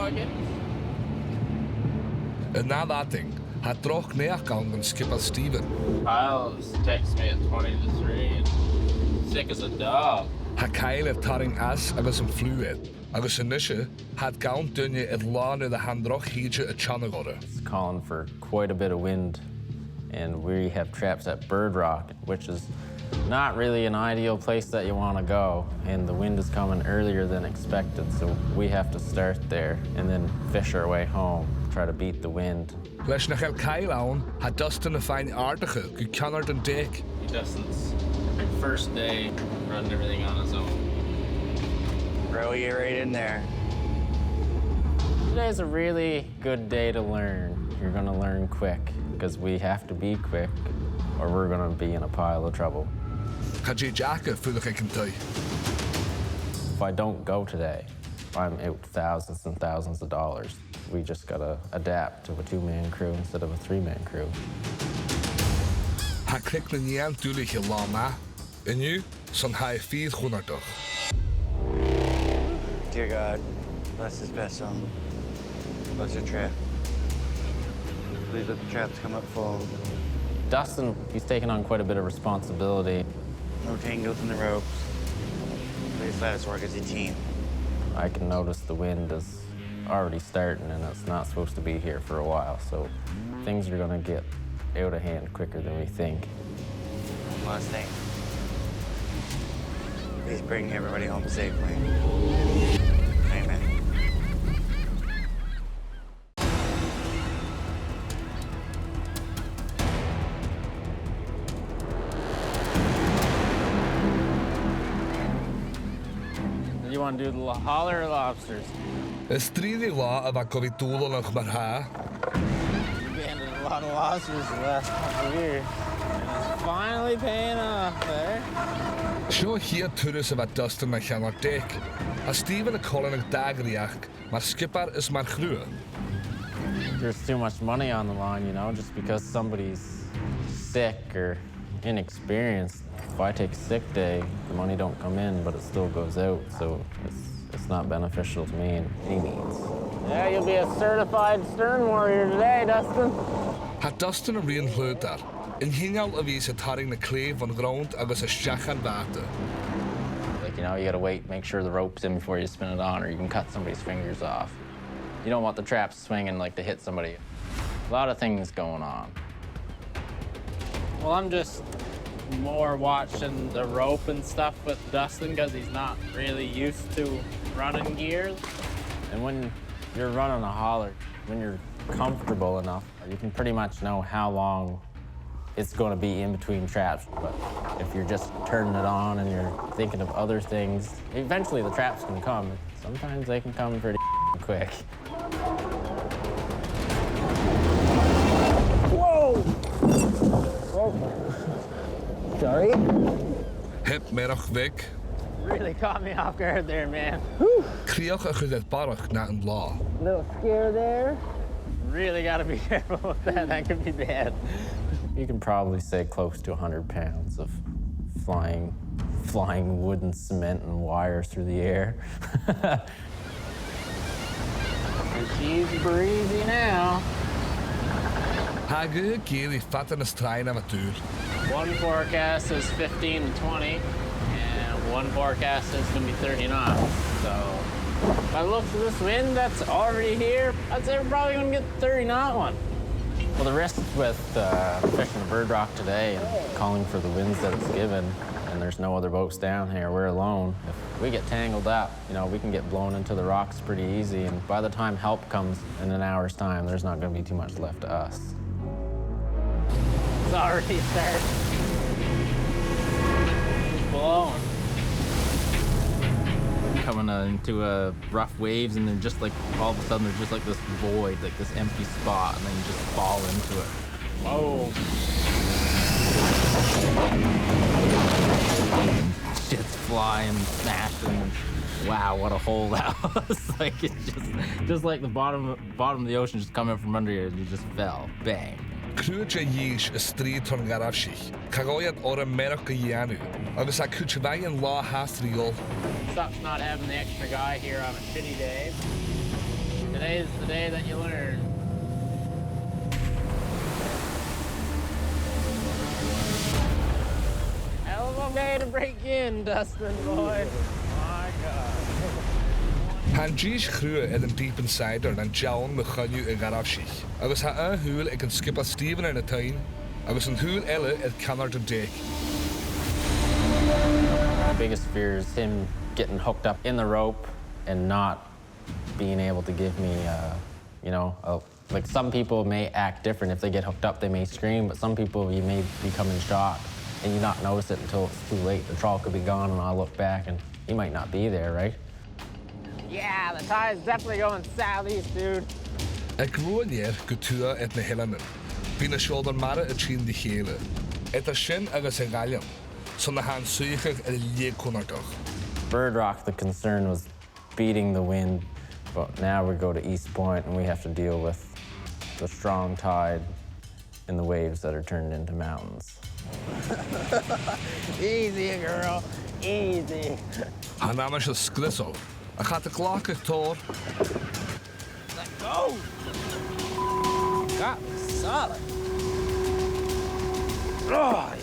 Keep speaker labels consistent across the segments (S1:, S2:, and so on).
S1: again?
S2: In that thing, had droch neergang and skipper Stephen.
S1: Kyle's texted me at 20 to 3 and sick as a dog.
S2: Ha Kyle tarring as agus an fluid. Agus inishe had gaunt duine at lana the handroch hije at chunnartan.
S3: It's calling for quite a bit of wind, and we have traps at Bird Rock, which is not really an ideal place that you want to go, and the wind is coming earlier than expected, so we have to start there and then fish our way home, try to beat the wind.
S2: Leis nach Kyle on had Dustin a fine artige, gu chunnartan dick.
S1: Dustin's first day running everything on his own.
S4: Throw you right in there.
S3: Today's a really good day to learn. You're going to learn quick, because we have to be quick, or we're going to be in a pile of trouble.
S2: Had je jacka fulig ik can tell.
S3: If I don't go today, I'm out thousands and thousands of dollars. We just got to adapt to a 2-man crew instead of a 3-man crew.
S2: Ha klik na nian dulich je lama. En nu, son ha 4 chunnartan.
S4: Dear God, bless this vessel. Bless your trap. Please let the traps come up full.
S3: Dustin, he's taken on quite a bit of responsibility.
S4: No tangles in the ropes. Please let us work as a team.
S3: I can notice the wind is already starting, and it's not supposed to be here for a while, so things are gonna get out of hand quicker than we think.
S4: One last thing. Please bring everybody home safely. Amen.
S3: You want to do the holler or lobsters?
S2: Is 3 law of a govitula noch maar ha.
S3: We've abandoned a lot of lobsters the last couple of years, and it's finally paying off there.
S2: Sure here tourists about Dustin na gaan naar dek. As Stephen a Colin a dagriach, maar skipper is maar grue.
S3: There's too much money on the line, you know, just because somebody's sick or inexperienced. If I take a sick day, the money don't come in, but it still goes out, so it's not beneficial to me in any means. Yeah, you'll be a certified stern warrior today, Dustin.
S2: Had Dustin a rein hluid daar. In hingal of is het haring na kleef van grond agus a shachan water.
S3: Like, you know, you gotta wait, make sure the rope's in before you spin it on, or you can cut somebody's fingers off. You don't want the traps swinging like to hit somebody. A lot of things going on. Well, I'm just more watching the rope and stuff with Dustin because he's not really used to running gears. And when you're running a hauler, when you're comfortable enough, you can pretty much know how long it's going to be in between traps. But if you're just turning it on and you're thinking of other things, eventually the traps can come. Sometimes they can come pretty quick.
S4: Whoa! Sorry?
S2: Hip merach weg.
S3: Really caught me off guard there, man.
S2: Kriach a gezet barach na een law.
S3: Little scare there. Really got to be careful with that. That could be bad. You can probably say close to 100 pounds of flying wood and cement and wire through the air. And she's breezy now.
S2: Hage geli fatten a strain aan het duur.
S3: One forecast is 15 to 20, and one forecast is going to be 30 knots. So, by the looks of this wind that's already here, I'd say we're probably going to get the 30-knot one. Well, the risk with fishing the Bird Rock today and calling for the winds that it's given, and there's no other boats down here, we're alone. If we get tangled up, you know, we can get blown into the rocks pretty easy, and by the time help comes in an hour's time, there's not going to be too much left to us. It's already started. It's blowing. Coming into rough waves, and then just like all of a sudden there's just like this void, like this empty spot, and then you just fall into it. Whoa. Shit's flying, smashing. Wow, what a hole that was. Like, it's just like the bottom of the ocean just coming from under you, and you just fell. Bang.
S2: Cruja yish a street on garashich. Kagoyat or America yanu. Agus a Sgiobairean law has real.
S3: Sucks not having the extra guy here on a shitty day. Today's the day that you learn. Hell of a way to break in, Dustin, boy. My God.
S2: Han G's chrua in deep insider and John the chunnu in garafshich. Agus ha h-uile ag an skip a Stephen in a time. Agus an h-uile eile at chunnartan dèch.
S3: My biggest fear is him getting hooked up in the rope and not being able to give me, like some people may act different. If they get hooked up, they may scream, but some people, you may become in shock and you not notice it until it's too late. The trawl could be gone and I'll look back and he might not be there, right? Yeah, the tide's definitely going southeast, dude.
S2: Ag ruainir go tua at na hillanen. Bhí na shoulder mara a trín dhachaigh. Et a sin agus a gaiam. So na han sòisealtan a lé chunnartan.
S3: Bird Rock, the concern was beating the wind, but now we go to East Point and we have to deal with the strong tide and the waves that are turned into mountains. Easy, girl, easy.
S2: Han amish a sglissel. A chat a clock a tor.
S3: Let go! Got me solid. Oh,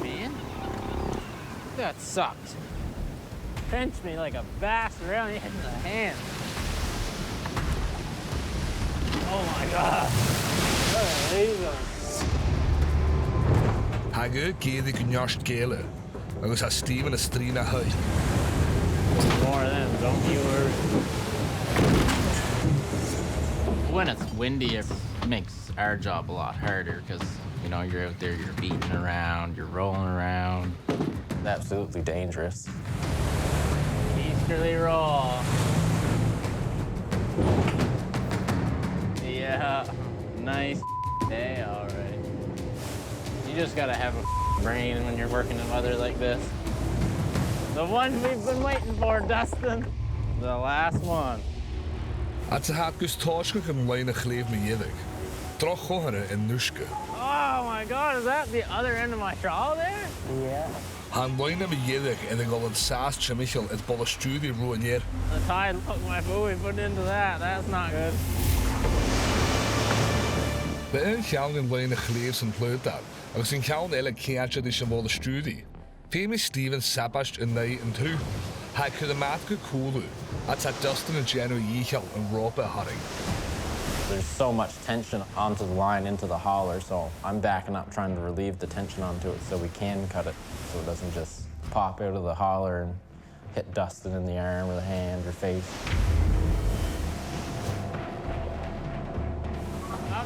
S3: man. That sucked. Pinched me like a bass around the edge of the hand. Oh my God.
S2: Hage géad ag gnearst géile. Agus ha Stephen a strína hui.
S3: More of them, don't you worry. When it's windy, it makes our job a lot harder because, you're out there, you're beating around, you're rolling around. It's absolutely dangerous. Easterly roll. Yeah, nice day, all right. You just gotta have a brain when you're working in weather like this. The one we've been waiting for, Dustin. The last one.
S2: At a hat gus táiscach an lein a chléimh na dhéadach. Droch chohanna in nuisce.
S3: Oh my God, is that the other end of my trawl there? Yeah.
S2: Han lein a dhéadach in a golan sás trimichel at bolla stúdi ruainir.
S3: The tide hooked my buoy put into that. That's not good.
S2: Ba in cheann in lein a chléimh san plúdal, agus in cheann eile céanse di sin bolla stúdi. Femi Stephen sabast in night and two. Ha could a mat go coolu. That's at Dustin and Jenno Yeechel and romhpa hurry.
S3: There's so much tension onto the line into the hauler, so I'm backing up trying to relieve the tension onto it so we can cut it so it doesn't just pop out of the hauler and hit Dustin in the arm or the hand or face.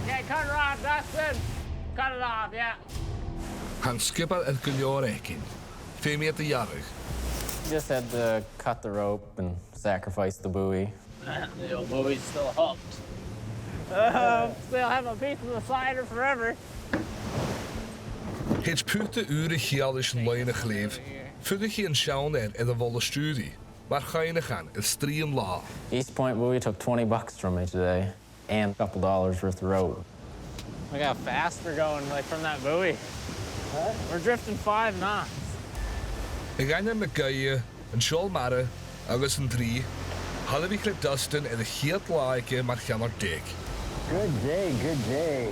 S3: Okay, cut it off, Dustin. Cut it off, yeah.
S2: Han skipper at Sgiobairean. Femi at the yarrig.
S3: Just had to cut the rope and sacrifice the buoy. The old buoy's still hooked. Still have a piece of the cider forever.
S2: He's put the ùrnaigh in lein a chléimh. Fudig he in Sean in the volle studie. Maar gaan is stream law.
S3: East Point buoy took $20 from me today and a couple dollars worth of rope. Look how fast we're going, like from that buoy. Huh? We're drifting 5 knots.
S2: Ik ga naar McGuire en Sean Mara, agus een 3. Hadden we Dustin in de heet laike, maar gaan naar dik.
S5: Good day, good day.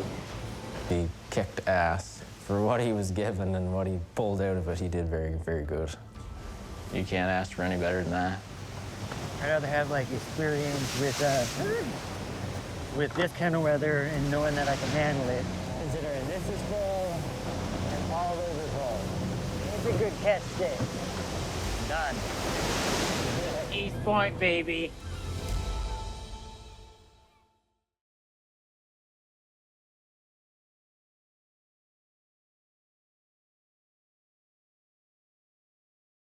S3: He kicked ass. For what he was given and what he pulled out of it, he did very, very good. You can't ask for any better than that.
S5: I'd rather have like experience with this kind of weather and knowing that I can handle it. Considering this is full and all those are full. It's a good catch day. Done.
S3: East Point, baby.